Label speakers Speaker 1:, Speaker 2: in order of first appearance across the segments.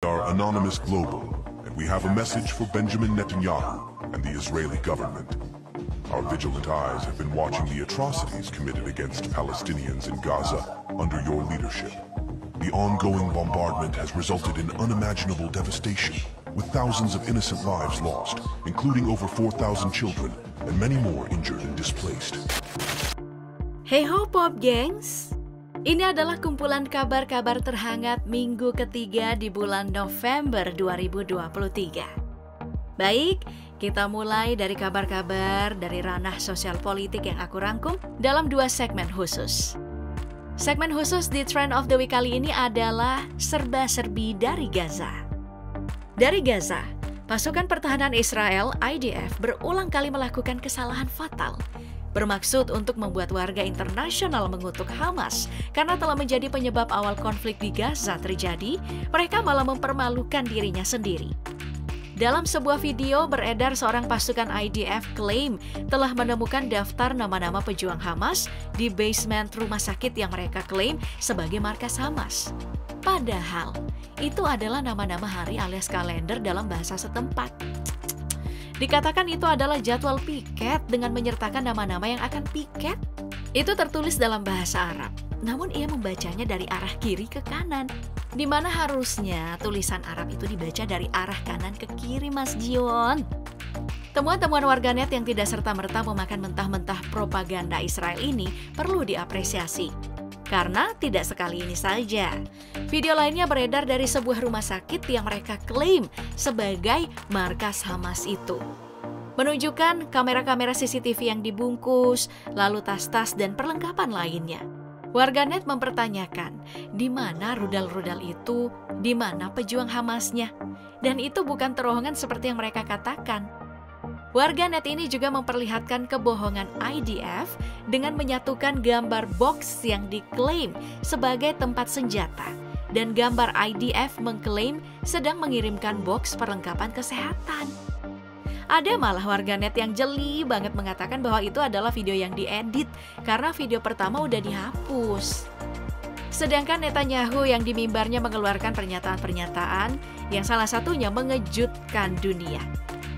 Speaker 1: Are Anonymous Global, and we have a message for Benjamin Netanyahu and the Israeli government. Our vigilant eyes have been watching the atrocities committed against Palestinians in Gaza under your leadership. The ongoing bombardment has resulted in unimaginable devastation, with thousands of innocent lives lost, including over 4,000 children, and many more injured and displaced.
Speaker 2: Hey ho Pop Gengs! Ini adalah kumpulan kabar-kabar terhangat minggu ketiga di bulan November 2023. Baik, kita mulai dari kabar-kabar dari ranah sosial politik yang aku rangkum dalam dua segmen khusus. Segmen khusus di Trend of the Week kali ini adalah serba-serbi dari Gaza. Dari Gaza, pasukan pertahanan Israel, IDF, berulang kali melakukan kesalahan fatal bermaksud untuk membuat warga internasional mengutuk Hamas karena telah menjadi penyebab awal konflik di Gaza terjadi. Mereka malah mempermalukan dirinya sendiri. Dalam sebuah video beredar, seorang pasukan IDF klaim telah menemukan daftar nama-nama pejuang Hamas di basement rumah sakit yang mereka klaim sebagai markas Hamas. Padahal, itu adalah nama-nama hari alias kalender dalam bahasa setempat. Dikatakan itu adalah jadwal piket dengan menyertakan nama-nama yang akan piket. Itu tertulis dalam bahasa Arab, namun ia membacanya dari arah kiri ke kanan, di mana harusnya tulisan Arab itu dibaca dari arah kanan ke kiri, Mas Jion. Temuan-temuan warganet yang tidak serta-merta memakan mentah-mentah propaganda Israel ini perlu diapresiasi. Karena tidak sekali ini saja. Video lainnya beredar dari sebuah rumah sakit yang mereka klaim sebagai markas Hamas itu. Menunjukkan kamera-kamera CCTV yang dibungkus, lalu tas-tas dan perlengkapan lainnya. Warganet mempertanyakan, di mana rudal-rudal itu, di mana pejuang Hamasnya? Dan itu bukan terowongan seperti yang mereka katakan. Warganet ini juga memperlihatkan kebohongan IDF dengan menyatukan gambar box yang diklaim sebagai tempat senjata dan gambar IDF mengklaim sedang mengirimkan box perlengkapan kesehatan. Ada malah warganet yang jeli banget mengatakan bahwa itu adalah video yang diedit karena video pertama udah dihapus. Sedangkan Netanyahu yang di mimbarnya mengeluarkan pernyataan-pernyataan yang salah satunya mengejutkan dunia.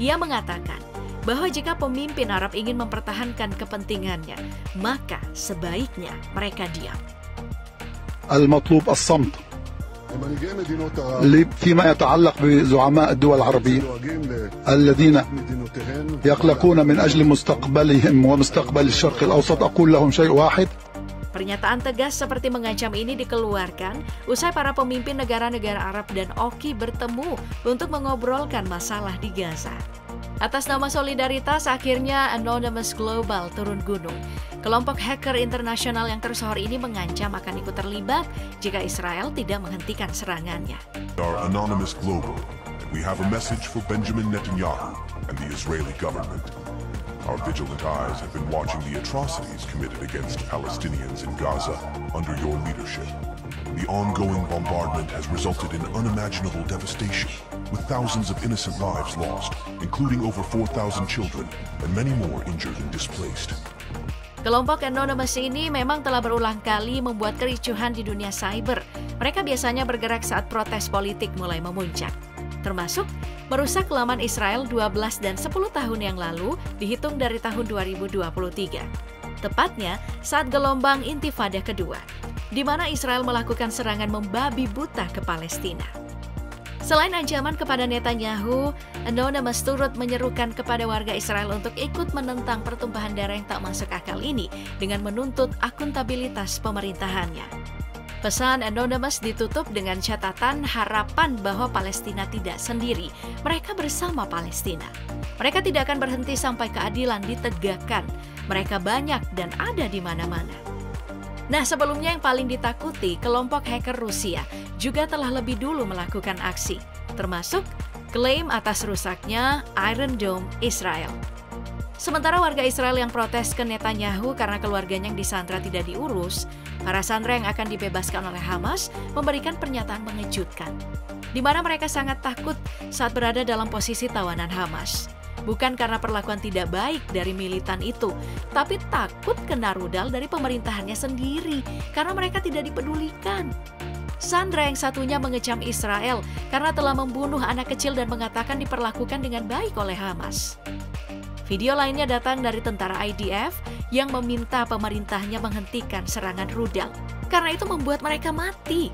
Speaker 2: Ia mengatakan bahwa jika pemimpin Arab ingin mempertahankan kepentingannya, maka sebaiknya mereka diam.
Speaker 3: المطلوب الصمت فيما يتعلق بزعماء الدول العربية الذين يقلقون من أجل مستقبلهم ومستقبل الشرق الأوسط. أقول لهم شيء واحد.
Speaker 2: Pernyataan tegas seperti mengancam ini dikeluarkan usai para pemimpin negara-negara Arab dan Oki bertemu untuk mengobrolkan masalah di Gaza. Atas nama solidaritas, akhirnya Anonymous Global turun gunung. Kelompok hacker internasional yang tersohor ini mengancam akan ikut terlibat jika Israel tidak menghentikan serangannya.
Speaker 1: Are Anonymous Global, and we have a message for Benjamin Netanyahu and the Israeli government. Our vigilant eyes have been watching the atrocities committed against Palestinians in Gaza under your leadership. The ongoing bombardment has resulted in unimaginable devastation, with thousands of innocent lives lost, including over 4,000 children, and many more injured and displaced.
Speaker 2: Kelompok Anonymous ini memang telah berulang kali membuat kericuhan di dunia cyber. Mereka biasanya bergerak saat protes politik mulai memuncak, termasuk merusak laman Israel 12 dan 10 tahun yang lalu, dihitung dari tahun 2023. Tepatnya saat gelombang intifada kedua, di mana Israel melakukan serangan membabi buta ke Palestina. Selain ancaman kepada Netanyahu, Anonymous turut menyerukan kepada warga Israel untuk ikut menentang pertumpahan darah yang tak masuk akal ini dengan menuntut akuntabilitas pemerintahannya. Pesan Anonymous ditutup dengan catatan harapan bahwa Palestina tidak sendiri, mereka bersama Palestina. Mereka tidak akan berhenti sampai keadilan ditegakkan. Mereka banyak dan ada di mana-mana. Nah, sebelumnya yang paling ditakuti, kelompok hacker Rusia juga telah lebih dulu melakukan aksi, termasuk klaim atas rusaknya Iron Dome Israel. Sementara warga Israel yang protes ke Netanyahu karena keluarganya yang disandra tidak diurus, para sandera yang akan dibebaskan oleh Hamas memberikan pernyataan mengejutkan, di mana mereka sangat takut saat berada dalam posisi tawanan Hamas. Bukan karena perlakuan tidak baik dari militan itu, tapi takut kena rudal dari pemerintahannya sendiri karena mereka tidak dipedulikan. Sandra yang satunya mengecam Israel karena telah membunuh anak kecil dan mengatakan diperlakukan dengan baik oleh Hamas. Video lainnya datang dari tentara IDF yang meminta pemerintahnya menghentikan serangan rudal karena itu membuat mereka mati.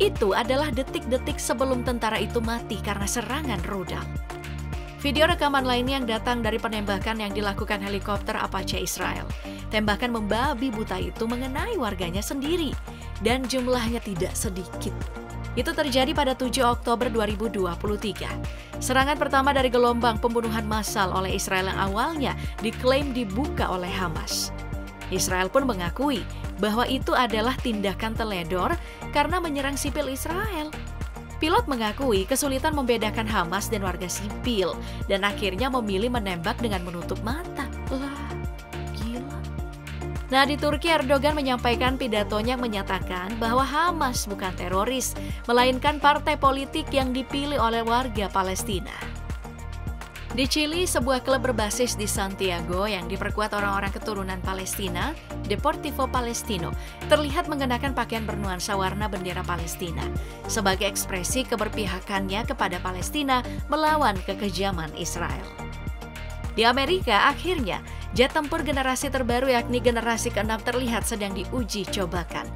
Speaker 2: Itu adalah detik-detik sebelum tentara itu mati karena serangan rudal. Video rekaman lainnya yang datang dari penembakan yang dilakukan helikopter Apache Israel. Tembakan membabi buta itu mengenai warganya sendiri dan jumlahnya tidak sedikit. Itu terjadi pada 7 Oktober 2023. Serangan pertama dari gelombang pembunuhan massal oleh Israel yang awalnya diklaim dibuka oleh Hamas. Israel pun mengakui bahwa itu adalah tindakan teledor karena menyerang sipil Israel. Pilot mengakui kesulitan membedakan Hamas dan warga sipil dan akhirnya memilih menembak dengan menutup mata. Wah, gila. Nah, di Turki Erdogan menyampaikan pidatonya yang menyatakan bahwa Hamas bukan teroris, melainkan partai politik yang dipilih oleh warga Palestina. Di Chili, sebuah klub berbasis di Santiago yang diperkuat orang-orang keturunan Palestina, Deportivo Palestino, terlihat mengenakan pakaian bernuansa warna bendera Palestina sebagai ekspresi keberpihakannya kepada Palestina melawan kekejaman Israel. Di Amerika, akhirnya, jet tempur generasi terbaru yakni generasi ke-6 terlihat sedang diuji cobakan.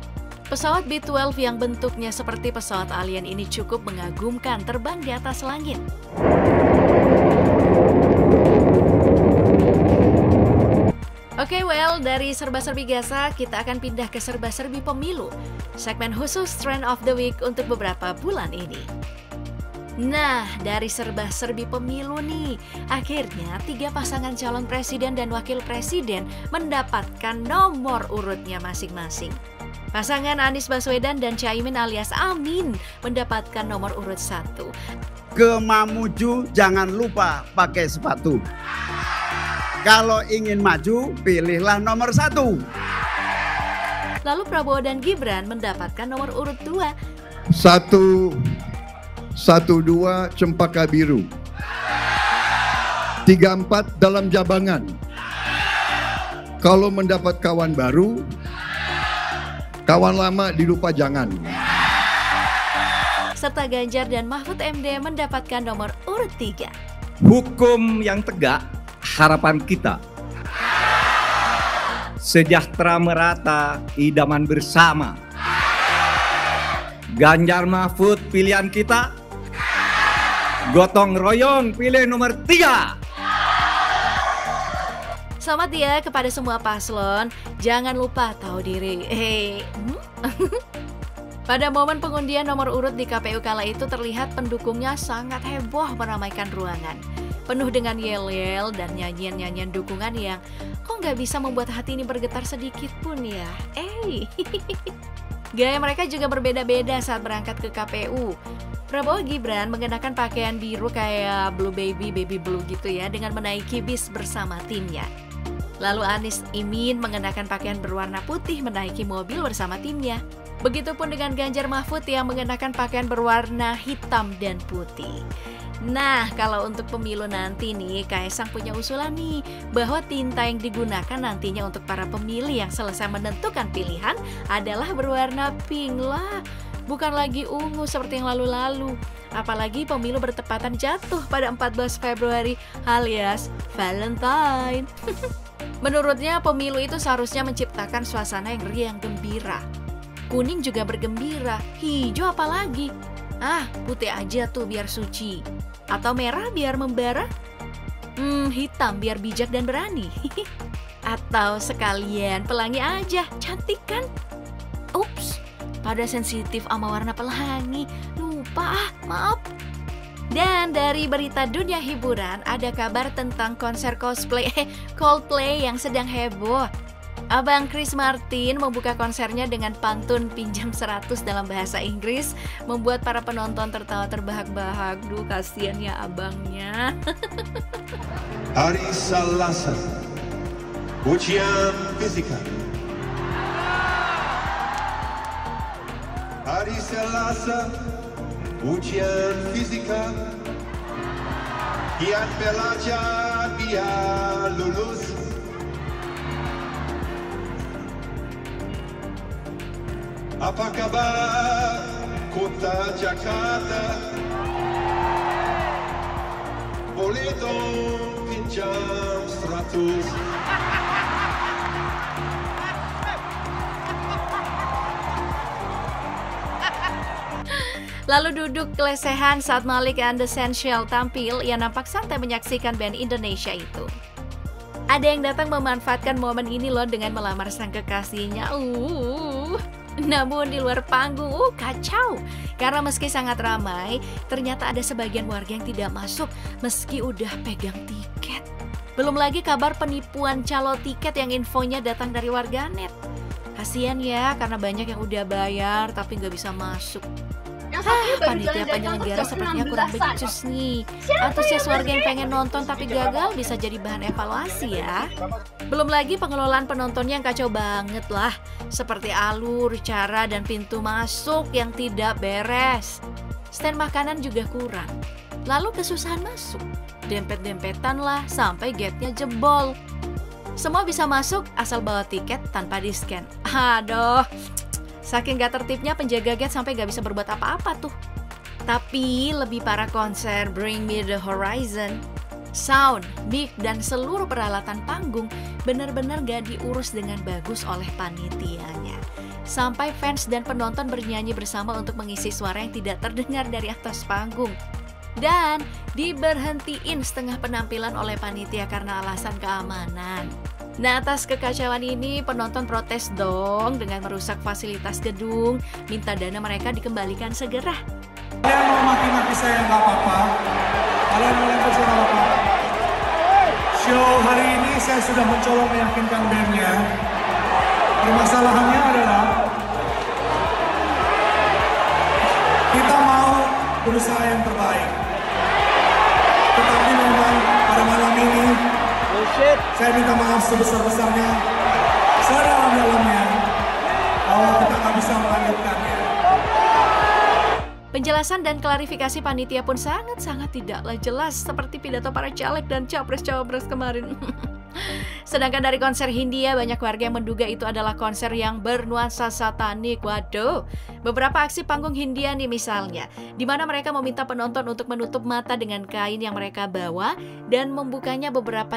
Speaker 2: Pesawat B-12 yang bentuknya seperti pesawat alien ini cukup mengagumkan terbang di atas langit. Oke, dari serba-serbi Gaza, kita akan pindah ke serba-serbi pemilu. Segmen khusus Trend of the Week untuk beberapa bulan ini. Nah, dari serba-serbi pemilu nih, akhirnya 3 pasangan calon presiden dan wakil presiden mendapatkan nomor urutnya masing-masing. Pasangan Anies Baswedan dan Caimin alias Amin mendapatkan nomor urut 1.
Speaker 4: Ke Mamuju jangan lupa pakai sepatu. Kalau ingin maju, pilihlah nomor 1.
Speaker 2: Lalu Prabowo dan Gibran mendapatkan nomor urut 2.
Speaker 5: 112 Cempaka Biru. 34 dalam Jabangan. Kalau mendapat kawan baru, kawan lama dilupa jangan.
Speaker 2: Serta Ganjar dan Mahfud MD mendapatkan nomor urut 3.
Speaker 6: Hukum yang tegak harapan kita. Sejahtera merata, idaman bersama. Ganjar Mahfud pilihan kita. Gotong royong pilih nomor 3.
Speaker 2: Selamat ya kepada semua paslon. Jangan lupa tahu diri. Pada momen pengundian nomor urut di KPU kala itu terlihat pendukungnya sangat heboh meramaikan ruangan. Penuh dengan yel-yel dan nyanyian-nyanyian dukungan yang kok nggak bisa membuat hati ini bergetar sedikit pun ya. Gaya mereka juga berbeda-beda saat berangkat ke KPU. Prabowo Gibran mengenakan pakaian biru kayak blue baby blue gitu ya dengan menaiki bis bersama timnya. Lalu Anies Imin mengenakan pakaian berwarna putih menaiki mobil bersama timnya. Begitupun dengan Ganjar Mahfud yang mengenakan pakaian berwarna hitam dan putih. Nah, kalau untuk pemilu nanti nih, Kaisang punya usulan nih bahwa tinta yang digunakan nantinya untuk para pemilih yang selesai menentukan pilihan adalah berwarna pink lah. Bukan lagi ungu seperti yang lalu-lalu. Apalagi pemilu bertepatan jatuh pada 14 Februari alias Valentine. Menurutnya pemilu itu seharusnya menciptakan suasana yang riang gembira. Kuning juga bergembira, hijau apalagi? Putih aja tuh biar suci. Atau merah biar membara? Hitam biar bijak dan berani. Atau sekalian pelangi aja, cantik kan? Ups, pada sensitif sama warna pelangi. Lupa maaf. Dan dari berita dunia hiburan ada kabar tentang konser Coldplay yang sedang heboh. Abang Chris Martin membuka konsernya dengan pantun pinjam 100 dalam bahasa Inggris, membuat para penonton tertawa terbahak-bahak. Duh, kasihan ya abangnya.
Speaker 7: Hari Selasa, ujian fisika. Hari Selasa, ujian fisika. Giat belajar biar lulus. Apa kabar kota Jakarta? Boleh dong pinjam 100.
Speaker 2: Lalu duduk kelesehan saat Malik and the Essentials tampil, ia nampak santai menyaksikan band Indonesia itu. Ada yang datang memanfaatkan momen ini loh dengan melamar sang kekasihnya. Namun di luar panggung, kacau. Karena meski sangat ramai, ternyata ada sebagian warga yang tidak masuk meski udah pegang tiket. Belum lagi kabar penipuan calo tiket yang infonya datang dari warganet. Kasian ya, karena banyak yang udah bayar tapi nggak bisa masuk. Panitia penyelenggara sepertinya kurang becus nih. Antusias warga yang pengen nonton tapi gagal bisa jadi bahan evaluasi ya. Belum lagi pengelolaan penontonnya yang kacau banget lah. Seperti alur, cara, dan pintu masuk yang tidak beres. Stand makanan juga kurang. Lalu kesusahan masuk. Dempet-dempetan lah sampai gate-nya jebol. Semua bisa masuk asal bawa tiket tanpa di-scan. Aduh. Saking gak tertibnya penjaga gate sampai gak bisa berbuat apa-apa tuh. Tapi lebih parah konser Bring Me The Horizon. Sound, mic, dan seluruh peralatan panggung benar-benar gak diurus dengan bagus oleh panitianya. Sampai fans dan penonton bernyanyi bersama untuk mengisi suara yang tidak terdengar dari atas panggung. Dan diberhentiin setengah penampilan oleh panitia karena alasan keamanan. Nah, atas kekacauan ini penonton protes dong dengan merusak fasilitas gedung, minta dana mereka dikembalikan segera.
Speaker 8: Kalian mau maki-maki saya nggak apa-apa, kalian mau lempar saya nggak apa-apa. Show hari ini saya sudah mencoba meyakinkan bandnya. Permasalahannya adalah kita mau berusaha yang terbaik. Tetapi memang pada malam ini saya minta maaf sebesar-besarnya, sedalam-dalamnya, bahwa kita nggak bisa melanjutkannya.
Speaker 2: Penjelasan dan klarifikasi panitia pun sangat-sangat tidaklah jelas seperti pidato para caleg dan capres-cawapres kemarin. Sedangkan dari konser Hindia, banyak warga yang menduga itu adalah konser yang bernuansa satanik. Waduh, beberapa aksi panggung Hindia nih misalnya, di mana mereka meminta penonton untuk menutup mata dengan kain yang mereka bawa dan membukanya beberapa